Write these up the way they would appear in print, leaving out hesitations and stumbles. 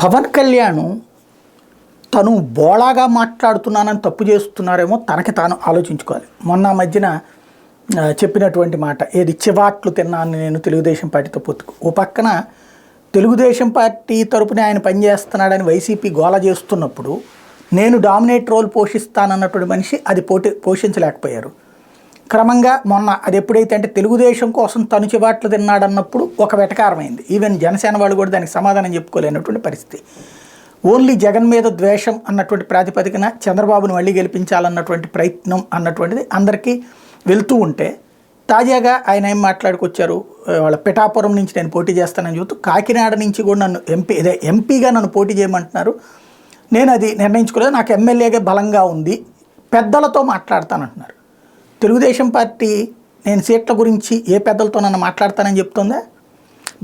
పవన్ కళ్యాణ్ తను బోళాగా మాట్లాడుతున్నానని తప్పు చేస్తున్నారేమో తనకి తాను ఆలోచించుకోవాలి. మొన్న మధ్యన చెప్పినటువంటి మాట ఏది, చివాట్లు తిన్నాను నేను తెలుగుదేశం పార్టీతో పొత్తుకు. ఓ పక్కన తెలుగుదేశం పార్టీ తరపున ఆయన పనిచేస్తున్నాడని వైసీపీ గోల చేస్తున్నప్పుడు నేను డామినేట్ రోల్ పోషిస్తానన్నటువంటి మనిషి అది పోషించలేకపోయారు. క్రమంగా మొన్న అది ఎప్పుడైతే అంటే తెలుగుదేశం కోసం తను చివాట్లు తిన్నాడన్నప్పుడు ఒక వెటకారమైంది. ఈవెన్ జనసేన వాళ్ళు కూడా దానికి సమాధానం చెప్పుకోలేనటువంటి పరిస్థితి. ఓన్లీ జగన్ మీద ద్వేషం అన్నటువంటి ప్రాతిపదికన చంద్రబాబును మళ్ళీ గెలిపించాలన్నటువంటి ప్రయత్నం అన్నటువంటిది అందరికీ వెళ్తూ ఉంటే, తాజాగా ఆయన ఏం మాట్లాడుకొచ్చారు, వాళ్ళ పిఠాపురం నుంచి నేను పోటీ చేస్తానని చెబుతూ కాకినాడ నుంచి కూడా నన్ను ఎంపీగా నన్ను పోటీ చేయమంటున్నారు, నేను అది నిర్ణయించుకోలేదు, నాకు ఎమ్మెల్యేగా బలంగా ఉంది, పెద్దలతో మాట్లాడతానంటున్నారు. తెలుగుదేశం పార్టీ నేను సీట్ల గురించి ఏ పెద్దలతో నన్ను మాట్లాడతానని చెప్తుందా?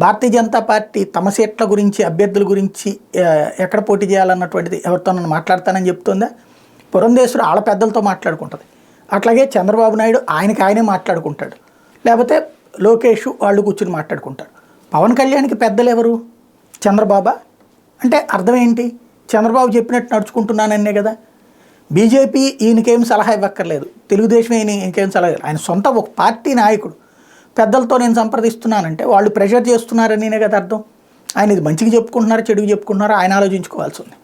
భారతీయ జనతా పార్టీ తమ సీట్ల గురించి అభ్యర్థుల గురించి ఎక్కడ పోటీ చేయాలన్నటువంటిది ఎవరితో నన్ను మాట్లాడతానని చెప్తుందా? పురంధేశ్వరు వాళ్ళ పెద్దలతో మాట్లాడుకుంటుంది. అట్లాగే చంద్రబాబు నాయుడు ఆయనే మాట్లాడుకుంటాడు, లేకపోతే లోకేష్ వాళ్ళు కూర్చుని మాట్లాడుకుంటారు. పవన్ కళ్యాణ్కి పెద్దలు ఎవరు? చంద్రబాబా అంటే అర్థం ఏంటి? చంద్రబాబు చెప్పినట్టు నడుచుకుంటున్నానన్నే కదా. బీజేపీ ఈయనకేం సలహా ఇవ్వక్కర్లేదు, తెలుగుదేశం ఈయనకేం సలహా ఇవ్వాలి. ఆయన సొంత ఒక పార్టీ నాయకుడు పెద్దలతో నేను సంప్రదిస్తున్నానంటే వాళ్ళు ప్రెషర్ చేస్తున్నారని కదా అర్థం. ఆయన ఇది మంచిగా చెప్పుకుంటున్నారా చెడుగా చెప్పుకుంటున్నారా ఆయన ఆలోచించుకోవాల్సి ఉంది.